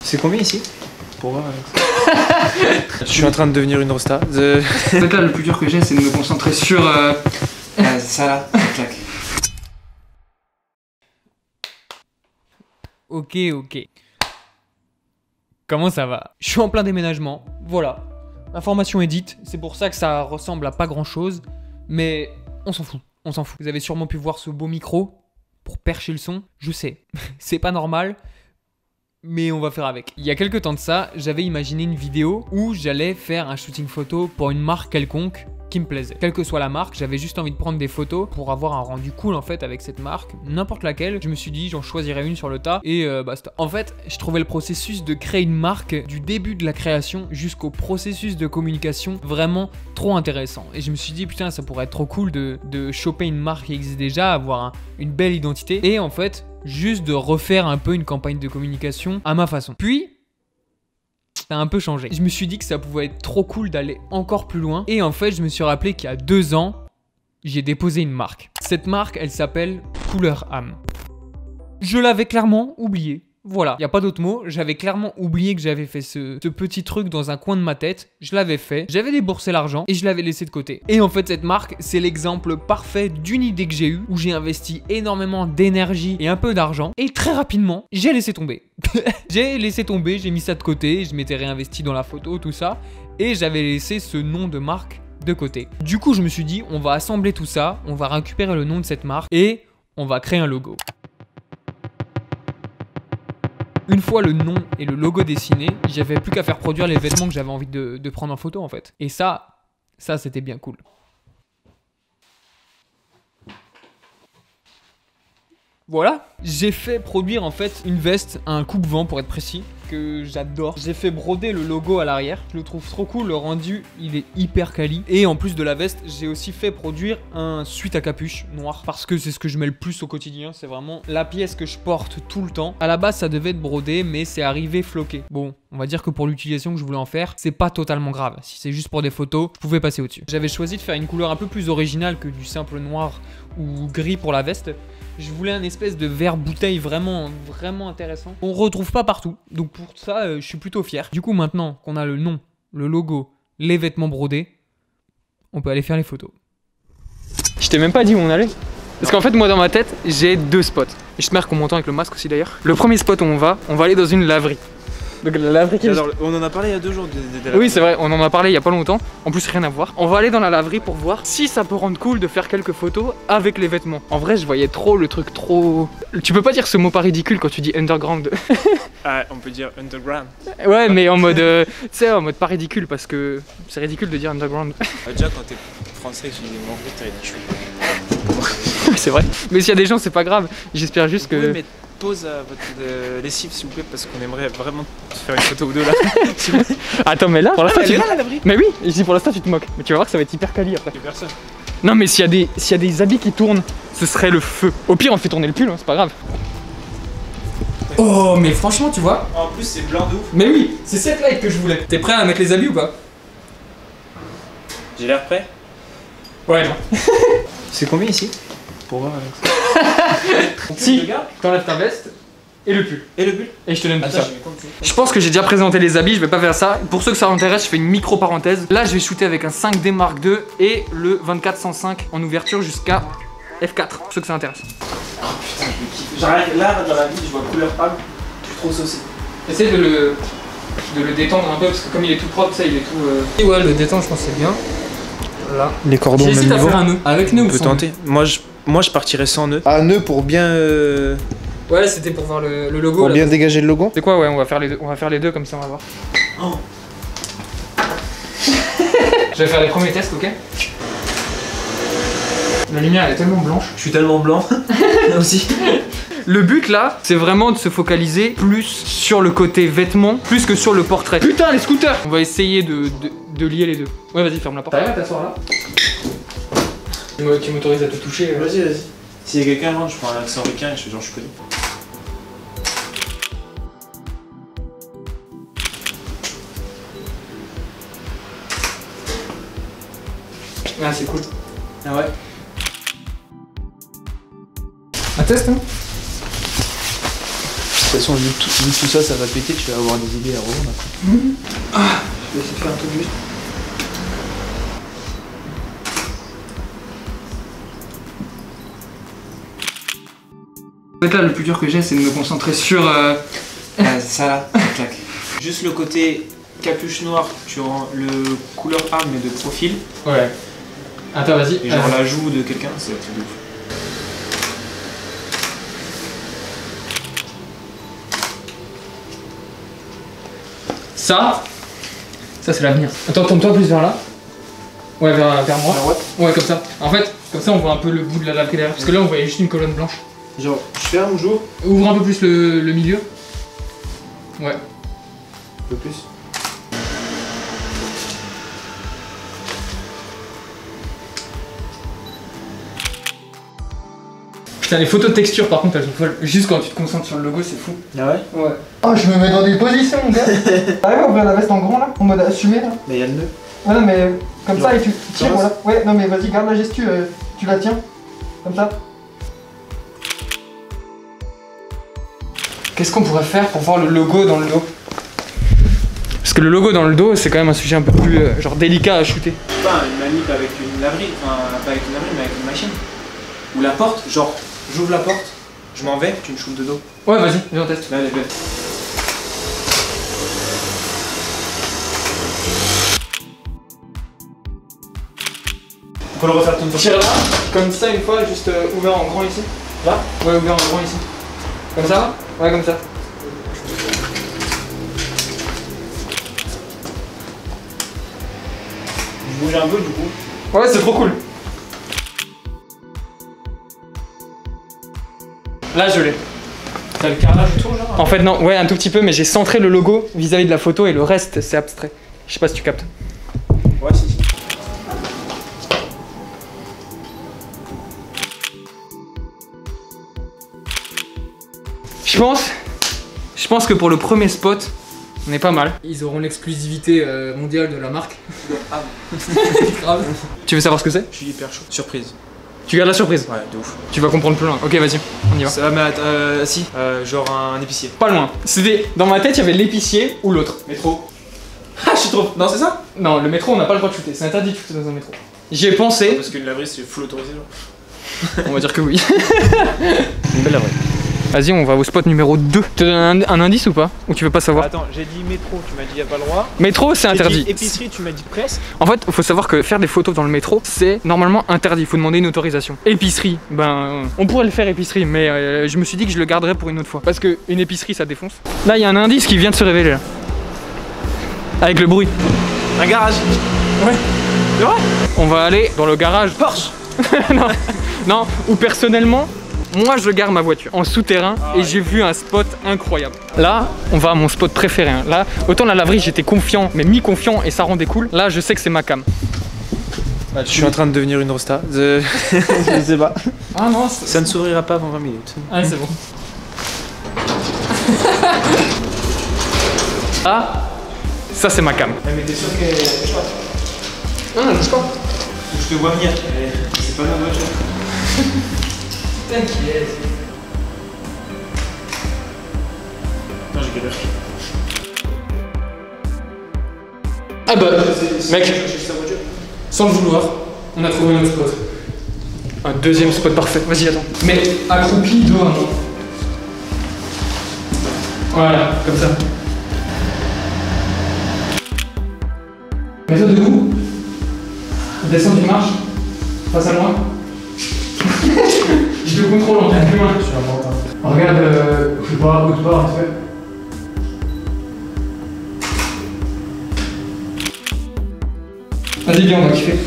C'est combien ici? Pour voir. Je suis en train de devenir une rosta. En fait là le plus dur que j'ai c'est de me concentrer sur ça là, clac. Ok. Comment ça va? Je suis en plein déménagement, voilà. L'information est dite, c'est pour ça que ça ressemble à pas grand chose, mais on s'en fout. Vous avez sûrement pu voir ce beau micro pour percher le son, je sais, c'est pas normal, mais on va faire avec. Il y a quelques temps de ça, j'avais imaginé une vidéo où j'allais faire un shooting photo pour une marque quelconque qui me plaisait. Quelle que soit la marque, j'avais juste envie de prendre des photos pour avoir un rendu cool en fait avec cette marque, n'importe laquelle. Je me suis dit j'en choisirais une sur le tas et basta. En fait, je trouvais le processus de créer une marque du début de la création jusqu'au processus de communication vraiment trop intéressant. Et je me suis dit putain ça pourrait être trop cool de choper une marque qui existe déjà, avoir une belle identité et en fait juste de refaire un peu une campagne de communication à ma façon. Puis ça a un peu changé. Je me suis dit que ça pouvait être trop cool d'aller encore plus loin. Et en fait, je me suis rappelé qu'il y a 2 ans, j'ai déposé une marque. Cette marque, elle s'appelle Couleur Âme. Je l'avais clairement oublié. Voilà, il n'y a pas d'autre mot. J'avais clairement oublié que j'avais fait ce petit truc dans un coin de ma tête. Je l'avais fait, j'avais déboursé l'argent et je l'avais laissé de côté. Et en fait, cette marque, c'est l'exemple parfait d'une idée que j'ai eue où j'ai investi énormément d'énergie et un peu d'argent. Et très rapidement, j'ai laissé tomber. J'ai mis ça de côté, je m'étais réinvesti dans la photo, tout ça. Et j'avais laissé ce nom de marque de côté. Du coup, je me suis dit, on va assembler tout ça, on va récupérer le nom de cette marque et on va créer un logo. Une fois le nom et le logo dessinés, j'avais plus qu'à faire produire les vêtements que j'avais envie de prendre en photo en fait. Et ça c'était bien cool. Voilà, j'ai fait produire en fait une veste, un coupe-vent pour être précis, que j'adore. J'ai fait broder le logo à l'arrière, je le trouve trop cool, le rendu il est hyper quali. Et en plus de la veste, j'ai aussi fait produire un sweat à capuche noir, parce que c'est ce que je mets le plus au quotidien, c'est vraiment la pièce que je porte tout le temps. À la base ça devait être brodé, mais c'est arrivé floqué. Bon, on va dire que pour l'utilisation que je voulais en faire, c'est pas totalement grave. Si c'est juste pour des photos, je pouvais passer au-dessus. J'avais choisi de faire une couleur un peu plus originale que du simple noir ou gris pour la veste. Je voulais un espèce de vert bouteille vraiment intéressant. On retrouve pas partout, donc pour ça, je suis plutôt fier. Du coup, maintenant qu'on a le nom, le logo, les vêtements brodés, on peut aller faire les photos. Je t'ai même pas dit où on allait. Parce qu'en fait, moi dans ma tête, j'ai 2 spots. J'espère qu'on m'entend avec le masque aussi d'ailleurs. Le premier spot où on va aller dans une laverie. Donc la laverie qui... On en a parlé il y a 2 jours. Oui, c'est vrai, on en a parlé il y a pas longtemps. En plus, rien à voir. On va aller dans la laverie pour voir si ça peut rendre cool de faire quelques photos avec les vêtements. En vrai, je voyais trop le truc trop... Tu peux pas dire ce mot pas ridicule quand tu dis underground. Ah, on peut dire underground. Ouais, mais en mode... tu sais, en mode pas ridicule parce que c'est ridicule de dire underground. Déjà, quand t'es français, tu dis mon t'es ridicule. C'est vrai. Mais s'il y a des gens, c'est pas grave. J'espère juste que... Oui, mais pose votre lessive s'il vous plaît parce qu'on aimerait vraiment faire une photo ou deux là. Attends, mais là, pour l'instant, elle est là la laverie. Mais oui, je dis pour l'instant tu te moques. Mais tu vas voir que ça va être hyper quali après. Il y a personne. Non, mais s'il y a des habits qui tournent, ce serait le feu. Au pire, on fait tourner le pull, hein, c'est pas grave. Oh, mais franchement, tu vois. En plus, c'est blanc de ouf. Mais oui, c'est cette light que je voulais. T'es prêt à mettre les habits ou pas? J'ai l'air prêt? Ouais, non. C'est combien ici? Pour voir. Si, t'enlèves ta veste et le pull. Et le pull? Et je te donne tout ça. Je pense que j'ai déjà présenté les habits, je vais pas faire ça. Pour ceux que ça intéresse, je fais une micro parenthèse. Là, je vais shooter avec un 5D Mark II et le 24-105 en ouverture jusqu'à F4. Pour ceux que ça intéresse. Oh putain, je kiffe. J'arrive là dans la vie, je vois couleur pâle. Je suis trop saucé. Essaye de le détendre un peu parce que comme il est tout propre, ça il est tout. Et ouais, le détendre, je pense que c'est bien. Là. Les cordons. J'hésite à faire un nœud. Avec nœud ou sans tenter. Moi, je partirais sans nœud. Ah, nœud pour bien. Ouais, c'était pour voir le logo. Pour bien dégager le logo. C'est quoi, ouais, on va faire les deux comme ça, on va voir. Oh. Je vais faire les premiers tests, ok? La lumière elle est tellement blanche. Je suis tellement blanc. Là aussi. Le but là, c'est vraiment de se focaliser plus sur le côté vêtements, plus que sur le portrait. Putain, les scooters! On va essayer de lier les deux. Ouais, vas-y, ferme la porte. T'arrives à t'asseoir là? Tu m'autorises à te toucher? Vas-y, vas-y. S'il y a quelqu'un rentre, je prends un accent ricain et je fais genre je connais. Ah, c'est cool. Ah ouais? Un test, hein? façon, vu tout ça, ça va péter, tu vas avoir des idées à revendre après. Je vais essayer de faire un truc juste. En fait là, le plus dur que j'ai, c'est de me concentrer sur... Ça là, clac. Juste le côté capuche noire, tu rends le couleur arme mais de profil. Ouais. Attends, vas-y. Et genre la joue de quelqu'un, c'est un truc de ouf. Ça c'est l'avenir. Attends, tourne-toi plus vers là. Ouais, vers moi. Ouais, comme ça. En fait, comme ça on voit un peu le bout de la lave qui est derrière. Parce que là on voyait juste une colonne blanche. Genre, je ferme ou j'ouvre? Ouvre un peu plus le milieu. Ouais. Un peu plus. Putain, les photos de texture par contre elles sont folles. Juste quand tu te concentres sur le logo, c'est fou. Ah ouais? Ouais. Oh, je me mets dans des positions, mon gars. T'arrives à ouvrir la veste en grand là? En mode assumé là? Mais y'a le nœud. Ouais, non, mais comme Genre, ça et tu tires, ça voilà. Ouais, non, mais vas-y, garde la gestu, tu la tiens. Comme ça. Qu'est-ce qu'on pourrait faire pour voir le logo dans le dos? Parce que le logo dans le dos, c'est quand même un sujet un peu plus genre délicat à shooter. Pas une manip avec une laverie, enfin pas avec une laverie mais avec une machine. Ou la porte, genre j'ouvre la porte, je m'en vais, tu me shootes de dos. Ouais, vas-y, viens on teste. Là, elle est belle. On peut le refaire tout le temps. Tire là, comme ça une fois, juste ouvert en grand ici. Là? Ouais, ouvert en grand ici. Comme ça? Ouais, comme ça. Je bouge un peu du coup. Ouais, c'est trop cool. Là, je l'ai. T'as le carrelage autour genre? En fait, non, ouais, un tout petit peu, mais j'ai centré le logo vis-à-vis de la photo et le reste, c'est abstrait. Je sais pas si tu captes. Ouais, si. Je pense que pour le premier spot, on est pas mal. Ils auront l'exclusivité mondiale de la marque. Ah. Grave. Tu veux savoir ce que c'est? Je suis hyper chaud. Surprise. Tu gardes la surprise. Ouais, de ouf. Tu vas comprendre plus loin. Ok, vas-y, on y va. Ça, mais si, genre un épicier. Pas loin. C'était dans ma tête, il y avait l'épicier ou l'autre. Métro. Ah, je suis trop. Non, c'est ça? Non, le métro, on n'a pas le droit de shooter. C'est interdit de shooter dans un métro. J'y ai pensé. Parce qu'une laverie c'est full autorisé genre. On va dire que oui. Une belle laverie. Vas-y, on va au spot numéro 2. Tu te donnes un indice ou pas? Ou tu veux pas savoir? Attends, j'ai dit métro, tu m'as dit y a pas le droit. Métro, c'est interdit. J'ai dit épicerie, tu m'as dit presse. En fait, il faut savoir que faire des photos dans le métro, c'est normalement interdit. Il faut demander une autorisation. Épicerie, ben, on pourrait le faire épicerie, mais je me suis dit que je le garderais pour une autre fois. Parce que une épicerie, ça défonce. Là, il y a un indice qui vient de se révéler. Là. Avec le bruit. Un garage. Ouais. C'est vrai? On va aller dans le garage Porsche. Non, non, où personnellement, moi je garde ma voiture en souterrain et j'ai vu un spot incroyable. Là, on va à mon spot préféré. Hein. Là, autant la laverie, j'étais confiant, mais mi-confiant et ça rendait cool. Là, je sais que c'est ma cam. Je suis en train de devenir une rosta. Je sais pas. Ah non, ça ne s'ouvrira pas avant 20 minutes. Ah, c'est bon. Ah, ça c'est ma cam. Mais t'es sûr qu'elle bouge pas? Non, je bouge pas. Je te vois venir. C'est pas notre voiture. T'inquiète. Non, j'ai galère. Ah bah, mec, sa voiture. sans le vouloir, on a trouvé notre spot. Un deuxième spot parfait. Vas-y, attends. Mais accroupi dehors. Voilà, comme ça. Mets-toi debout. Descends, tu marches. Face à moi. Je te contrôle en tant qu'humain. Je suis un menteur. Regarde, je sais pas, haute barre, tu fais. Vas-y, viens, on va kiffer.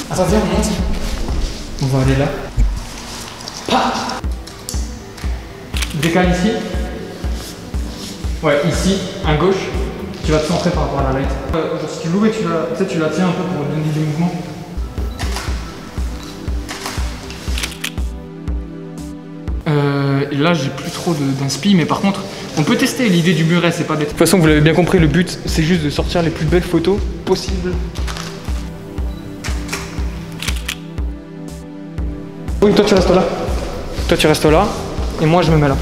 Attends, viens, on monte. On va aller là. Pa. Décale ici. Ouais, ici, à gauche. Tu vas te centrer par rapport à la light. Genre, si tu l'ouvres et tu la tiens un peu pour donner du mouvement. Et là, j'ai plus trop d'inspi, mais par contre, on peut tester l'idée du muret, c'est pas bête. De toute façon, vous l'avez bien compris, le but, c'est juste de sortir les plus belles photos possibles. Oui, toi tu restes là. Toi tu restes là. Et moi je me mets là.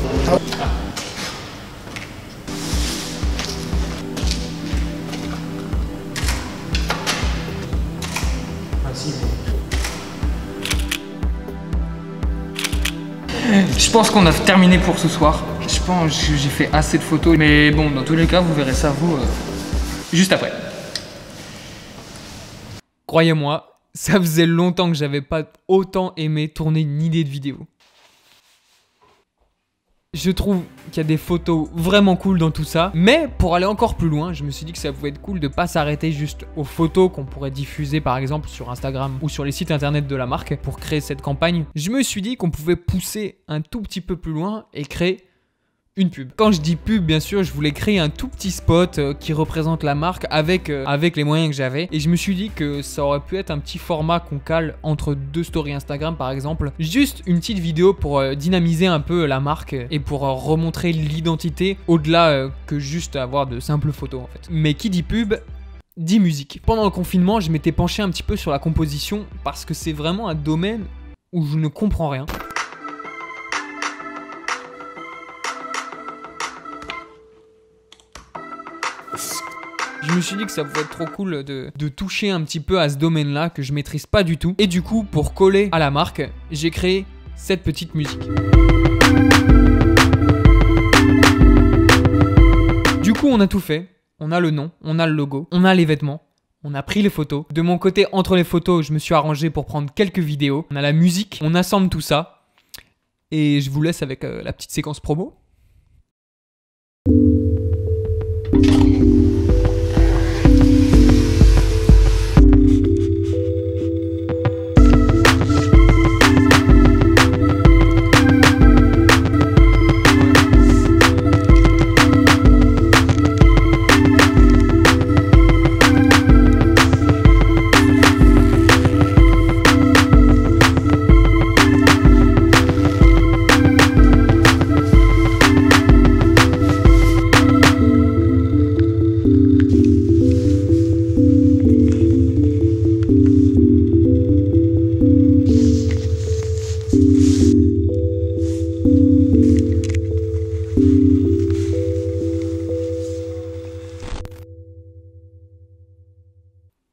Je pense qu'on a terminé pour ce soir. Je pense que j'ai fait assez de photos. Mais bon, dans tous les cas, vous verrez ça vous juste après. Croyez-moi, ça faisait longtemps que j'avais pas autant aimé tourner une idée de vidéo. Je trouve qu'il y a des photos vraiment cool dans tout ça. Mais pour aller encore plus loin, je me suis dit que ça pouvait être cool de pas s'arrêter juste aux photos qu'on pourrait diffuser par exemple sur Instagram ou sur les sites internet de la marque pour créer cette campagne. Je me suis dit qu'on pouvait pousser un tout petit peu plus loin et créer une pub. Quand je dis pub, bien sûr, je voulais créer un tout petit spot qui représente la marque avec les moyens que j'avais. Et je me suis dit que ça aurait pu être un petit format qu'on cale entre 2 stories Instagram par exemple. Juste une petite vidéo pour dynamiser un peu la marque et pour remontrer l'identité au-delà que juste avoir de simples photos en fait. Mais qui dit pub dit musique. Pendant le confinement, je m'étais penché un petit peu sur la composition parce que c'est vraiment un domaine où je ne comprends rien. Je me suis dit que ça pouvait être trop cool de toucher un petit peu à ce domaine-là que je maîtrise pas du tout. Et du coup, pour coller à la marque, j'ai créé cette petite musique. Du coup, on a tout fait. On a le nom, on a le logo, on a les vêtements, on a pris les photos. De mon côté, entre les photos, je me suis arrangé pour prendre quelques vidéos. On a la musique, on assemble tout ça. Et je vous laisse avec la petite séquence promo.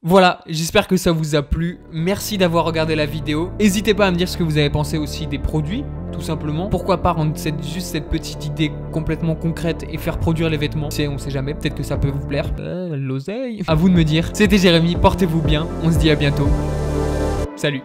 Voilà, j'espère que ça vous a plu. Merci d'avoir regardé la vidéo. N'hésitez pas à me dire ce que vous avez pensé aussi des produits, tout simplement. Pourquoi pas rendre juste cette petite idée complètement concrète et faire produire les vêtements. On sait jamais, peut-être que ça peut vous plaire. L'oseille. À vous de me dire. C'était Jérémy, portez-vous bien. On se dit à bientôt. Salut.